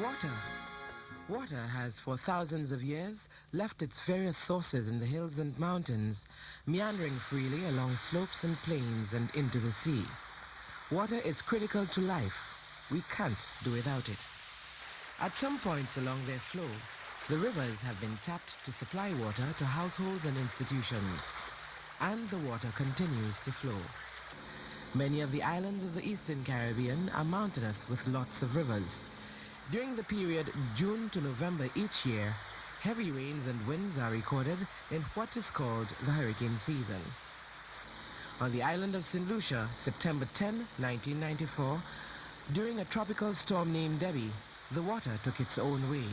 Water. Water has for thousands of years left its various sources in the hills and mountains, meandering freely along slopes and plains and into the sea. Water is critical to life. We can't do without it. At some points along their flow, the rivers have been tapped to supply water to households and institutions, and the water continues to flow. Many of the islands of the Eastern Caribbean are mountainous with lots of rivers. During the period June to November each year, heavy rains and winds are recorded in what is called the hurricane season. On the island of St. Lucia, September 10, 1994, during a tropical storm named Debbie, the water took its own way.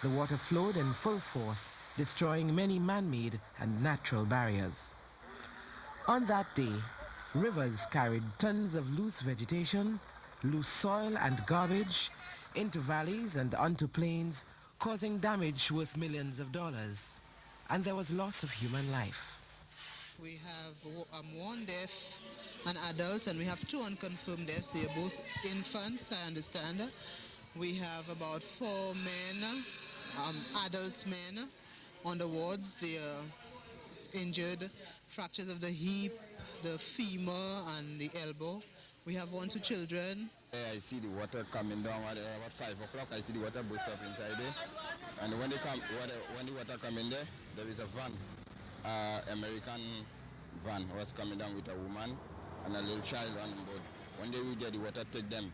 The water flowed in full force, destroying many man-made and natural barriers. On that day, rivers carried tons of loose vegetation, loose soil and garbage into valleys and onto plains, causing damage worth millions of dollars. And there was loss of human life. We have one death, an adult, and we have two unconfirmed deaths. They are both infants, I understand. We have about 4 men, adult men, on the wards. They are injured, fractures of the hip, the femur, and the elbow. We have 1 2 children. I see the water coming down at about 5 o'clock. I see the water burst up inside there. And when the water come in there, there is a van, American van was coming down with a woman and a little child on board. When they reach there, the water took them.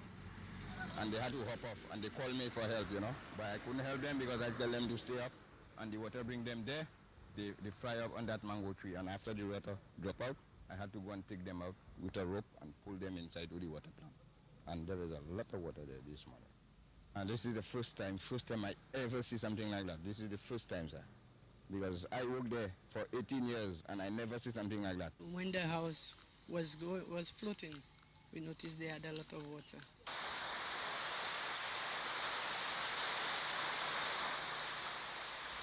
And they had to hop off, and they called me for help, But I couldn't help them because I tell them to stay up, and the water bring them there. They fry up on that mango tree, and after the water drop out, I had to go and take them out with a rope and pull them inside to the water plant. And there is a lot of water there this morning. And this is the first time I ever see something like that. This is the first time, sir. Because I worked there for 18 years, and I never see something like that. When the house was floating, we noticed they had a lot of water.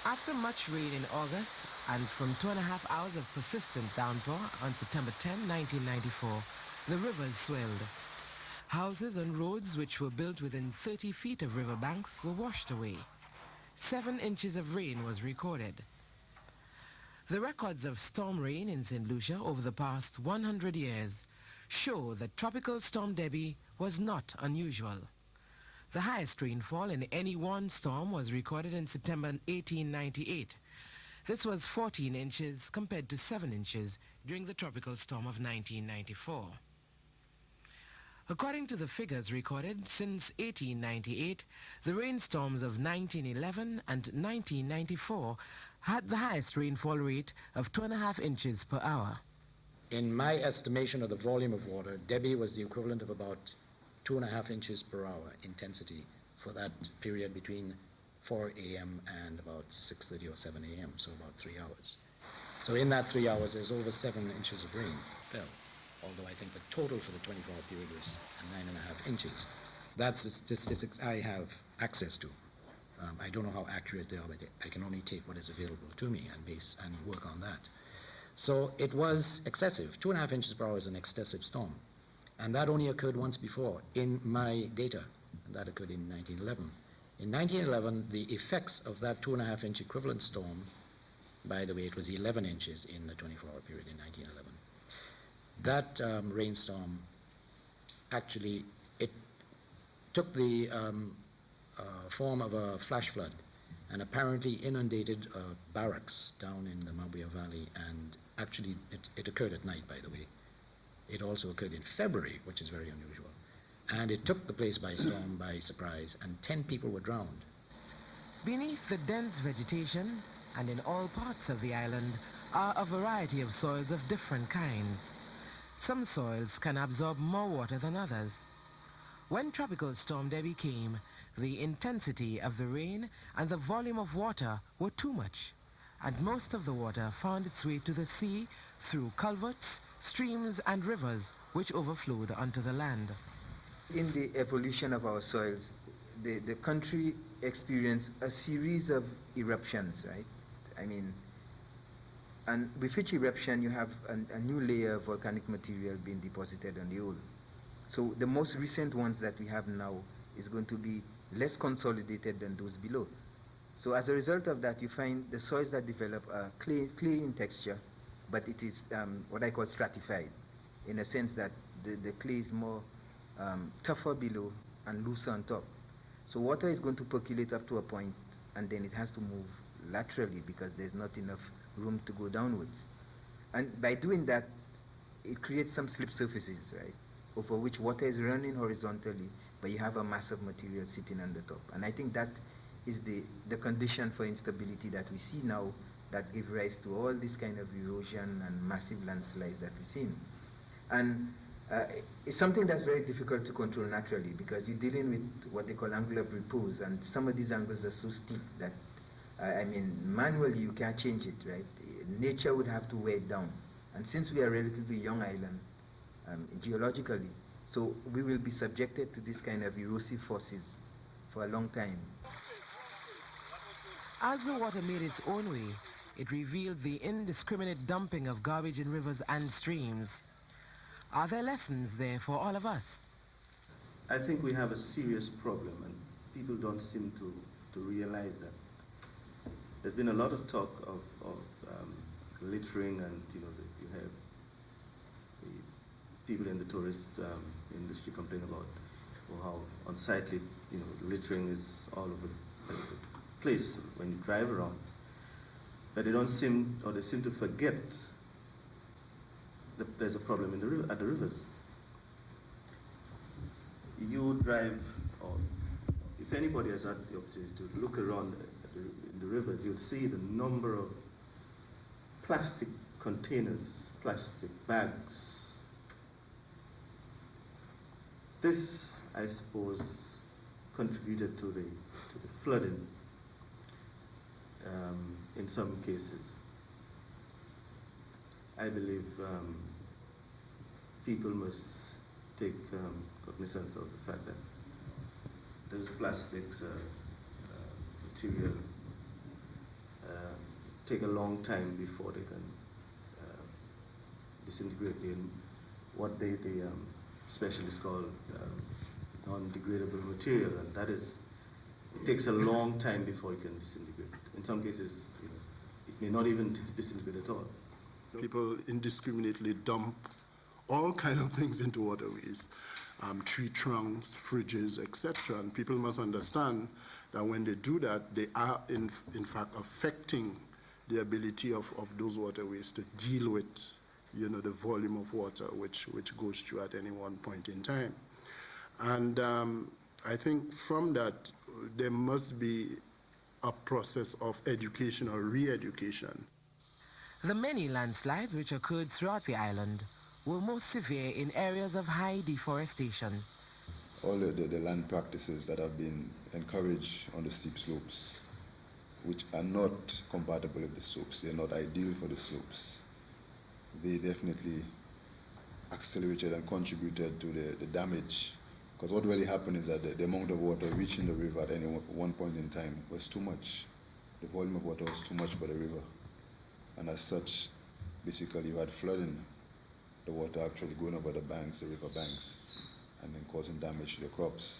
After much rain in August and from 2.5 hours of persistent downpour on September 10, 1994, the rivers swelled. Houses and roads which were built within 30 feet of riverbanks were washed away. 7 inches of rain was recorded. The records of storm rain in St. Lucia over the past 100 years show that Tropical Storm Debbie was not unusual. The highest rainfall in any one storm was recorded in September 1898. This was 14 inches compared to 7 inches during the tropical storm of 1994. According to the figures recorded since 1898, the rainstorms of 1911 and 1994 had the highest rainfall rate of 2.5 inches per hour. In my estimation of the volume of water, Debbie was the equivalent of about 2.5 inches per hour intensity for that period between 4 a.m. and about 6:30 or 7 a.m., so about 3 hours. So in that 3 hours, there's over 7 inches of rain fell, although I think the total for the 24-hour period was 9.5 inches. That's the statistics I have access to. I don't know how accurate they are, but I can only take what is available to me and work on that. So it was excessive. 2.5 inches per hour is an excessive storm. And that only occurred once before in my data, and that occurred in 1911. In 1911, the effects of that 2.5 inch equivalent storm, by the way, it was 11 inches in the 24-hour period in 1911. That rainstorm, actually, it took the form of a flash flood and apparently inundated barracks down in the Mabwea Valley, and actually it occurred at night, by the way. It also occurred in February, which is very unusual. And it took the place by storm, by surprise, and 10 people were drowned. Beneath the dense vegetation and in all parts of the island are a variety of soils of different kinds. Some soils can absorb more water than others. When Tropical Storm Debbie came, the intensity of the rain and the volume of water were too much, and most of the water found its way to the sea through culverts, streams and rivers which overflowed onto the land. In the evolution of our soils, the country experienced a series of eruptions, right? And with each eruption, you have a new layer of volcanic material being deposited on the old. So the most recent ones that we have now is going to be less consolidated than those below. So as a result of that, you find the soils that develop are clay in texture, but it is what I call stratified, in a sense that the clay is more tougher below and looser on top. So water is going to percolate up to a point, and then it has to move laterally because there's not enough room to go downwards. And by doing that, it creates some slip surfaces, right, over which water is running horizontally, but you have a mass of material sitting on the top. And I think that is the condition for instability that we see now that give rise to all this kind of erosion and massive landslides that we've seen. And it's something that's very difficult to control naturally because you're dealing with what they call angle of repose, and some of these angles are so steep that, I mean, manually you can't change it, right? Nature would have to weigh it down. And since we are a relatively young island, geologically, so we will be subjected to this kind of erosive forces for a long time. As the water made its own way, it revealed the indiscriminate dumping of garbage in rivers and streams. Are there lessons there for all of us? I think we have a serious problem, and people don't seem to realize that. There's been a lot of talk of littering, and you have the people in the tourist industry complain about how unsightly littering is all over the place when you drive around. But they seem to forget that there's a problem at the rivers. You drive, or if anybody has had the opportunity to look around in the rivers, you'll see the number of plastic containers, plastic bags. This, I suppose, contributed to the flooding in some cases. I believe people must take cognizance of the fact that those plastics material take a long time before they can disintegrate in what they specialists call non-degradable material, and that is, it takes a long time before it can disintegrate. In some cases, it may not even disintegrate at all. People indiscriminately dump all kind of things into waterways, tree trunks, fridges, etc. And people must understand that when they do that, they are in fact affecting the ability of those waterways to deal with the volume of water which goes through at any one point in time. And I think from that, there must be a process of education or re-education. The many landslides which occurred throughout the island were most severe in areas of high deforestation. All the land practices that have been encouraged on the steep slopes, which are not compatible with the slopes, they're not ideal for the slopes, they definitely accelerated and contributed to the damage. Because what really happened is that the amount of water reaching the river at any one point in time was too much. The volume of water was too much for the river. And as such, basically you had flooding, the water actually going over the banks, the river banks, and then causing damage to the crops.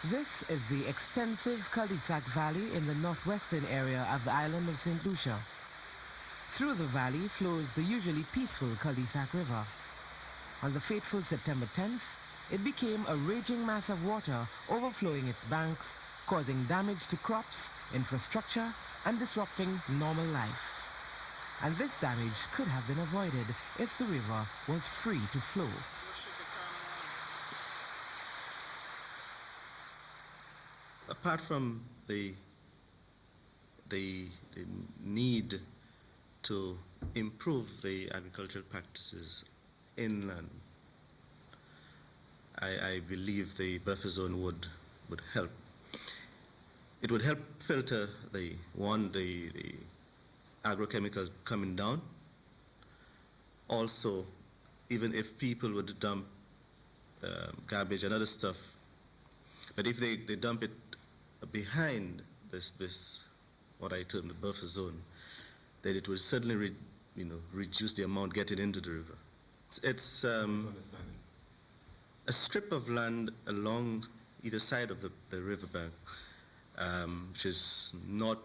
This is the extensive Cul-de-sac Valley in the northwestern area of the island of St. Lucia. Through the valley flows the usually peaceful Cul-de-sac River. On the fateful September 10th, it became a raging mass of water overflowing its banks, causing damage to crops, infrastructure, and disrupting normal life. And this damage could have been avoided if the river was free to flow. Apart from the need to improve the agricultural practices inland, I believe the buffer zone would help. It would help filter the agrochemicals coming down. Also, even if people would dump garbage and other stuff, but if they dump it behind this what I term the buffer zone, that it will certainly reduce the amount getting into the river. It's a strip of land along either side of the riverbank, which is not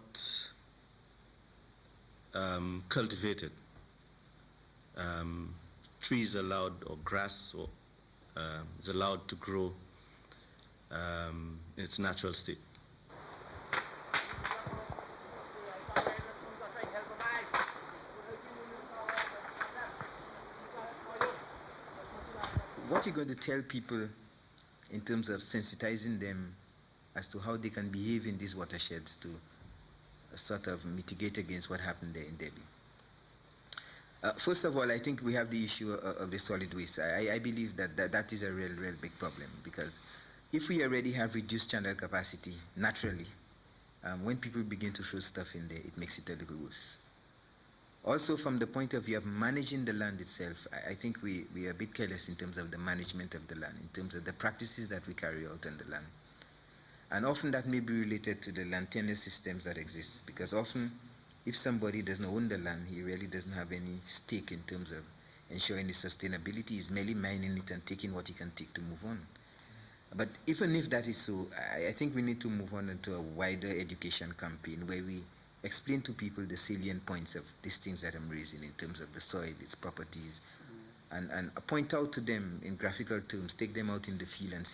cultivated. Trees allowed, or grass is allowed to grow in its natural state. What you're going to tell people in terms of sensitizing them as to how they can behave in these watersheds to sort of mitigate against what happened there in Delhi? First of all, I think we have the issue of the solid waste. I believe that is a real big problem, because if we already have reduced channel capacity naturally, when people begin to throw stuff in there, it makes it a little worse. Also, from the point of view of managing the land itself, I think we are a bit careless in terms of the management of the land, in terms of the practices that we carry out on the land. And often that may be related to the land tenure systems that exist, because often if somebody doesn't own the land, he really doesn't have any stake in terms of ensuring its sustainability. He's merely mining it and taking what he can take to move on. But even if that is so, I think we need to move on into a wider education campaign where we explain to people the salient points of these things that I'm raising in terms of the soil, its properties, and point out to them in graphical terms, take them out in the field and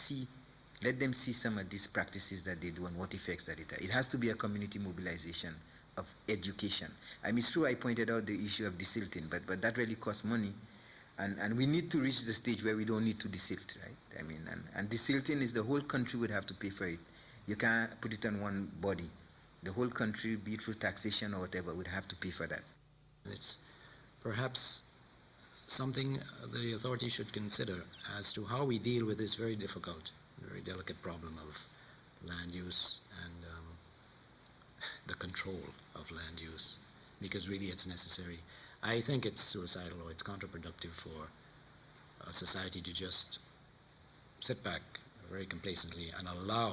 let them see some of these practices that they do and what effects that it has. It has to be a community mobilization of education. I mean, it's true I pointed out the issue of desilting, but that really costs money. And we need to reach the stage where we don't need to desilt, right? I mean, and desilting is the whole country would have to pay for it. You can't put it on one body. The whole country, be it through taxation or whatever, would have to pay for that. It's perhaps something the authorities should consider as to how we deal with this very difficult, very delicate problem of land use and the control of land use, because really it's necessary. I think it's suicidal or it's counterproductive for a society to just sit back very complacently and allow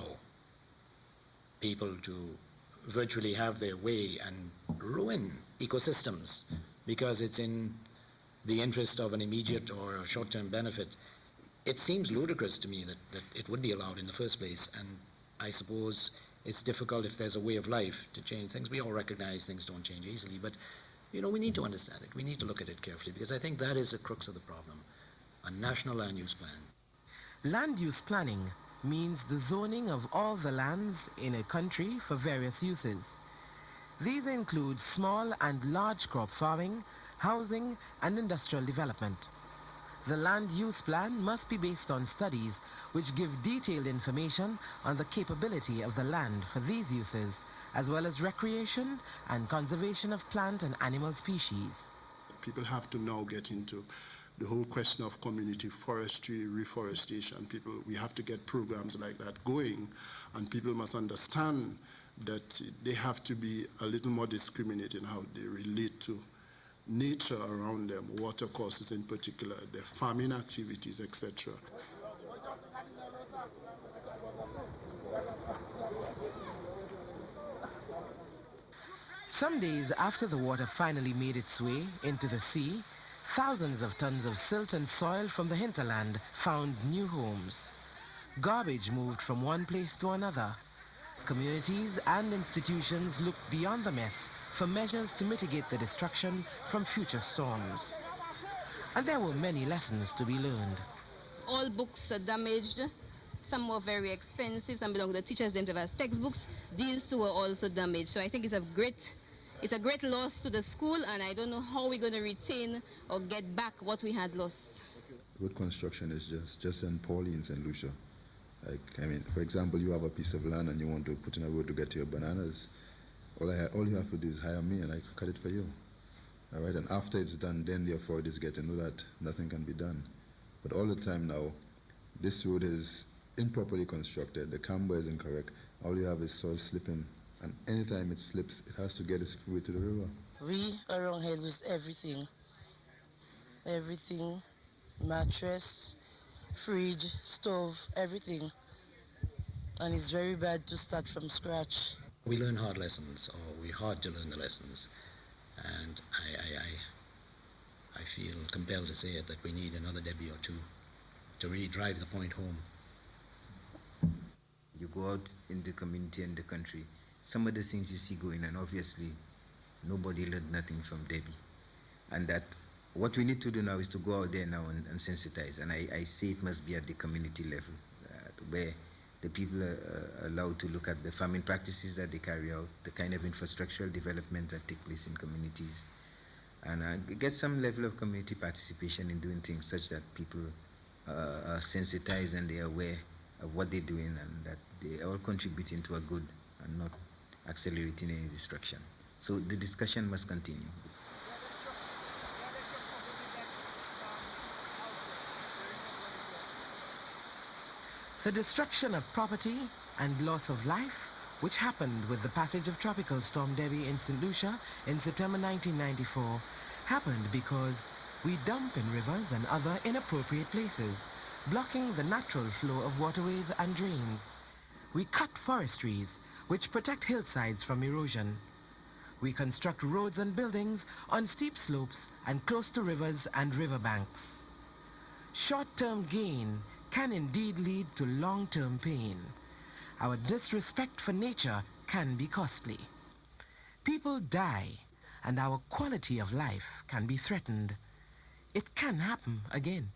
people to virtually have their way and ruin ecosystems because it's in the interest of an immediate or a short-term benefit. It seems ludicrous to me that it would be allowed in the first place, and I suppose it's difficult if there's a way of life to change things. We all recognize things don't change easily, but we need to understand it. We need to look at it carefully, because I think that is the crux of the problem. A national land use plan. Land use planning means the zoning of all the lands in a country for various uses. These include small and large crop farming, housing, and industrial development. The land use plan must be based on studies which give detailed information on the capability of the land for these uses, as well as recreation and conservation of plant and animal species. People have to now get into the whole question of community forestry, reforestation. We have to get programs like that going, and people must understand that they have to be a little more discriminate in how they relate to nature around them, water courses in particular, their farming activities, etc. Some days after the water finally made its way into the sea, thousands of tons of silt and soil from the hinterland found new homes. Garbage moved from one place to another. Communities and institutions looked beyond the mess for measures to mitigate the destruction from future storms. And there were many lessons to be learned. All books are damaged. Some were very expensive. Some belong to the teachers themselves as textbooks. These two were also damaged. So I think it's a great loss to the school, and I don't know how we're going to retain or get back what we had lost. Road construction is just in Pauline, St. Lucia. For example, you have a piece of land and you want to put in a road to get to your bananas. All you have to do is hire me and I cut it for you. All right, and after it's done, then the authorities get to know that nothing can be done. But all the time now, this road is improperly constructed. The camber is incorrect. All you have is soil slipping, and anytime it slips, it has to get its way to the river. We around here lose everything, mattress, fridge, stove, everything. And it's very bad to start from scratch. We learn hard lessons, or we're hard to learn the lessons. And I feel compelled to say it, that we need another Debbie or two to really drive the point home. You go out in the community and the country, some of the things you see going on, obviously, nobody learned nothing from Debbie. And that what we need to do now is to go out there now and sensitize. And I say it must be at the community level, where the people are allowed to look at the farming practices that they carry out, the kind of infrastructural development that take place in communities, and get some level of community participation in doing things such that people are sensitized and they are aware of what they're doing, and that they are all contributing to a good and not accelerating any destruction. So the discussion must continue. The destruction of property and loss of life, which happened with the passage of Tropical Storm Debbie in St. Lucia in September 1994, happened because we dump in rivers and other inappropriate places, blocking the natural flow of waterways and drains. We cut forest trees, which protect hillsides from erosion. We construct roads and buildings on steep slopes and close to rivers and riverbanks. Short-term gain can indeed lead to long-term pain. Our disrespect for nature can be costly. People die, and our quality of life can be threatened. It can happen again.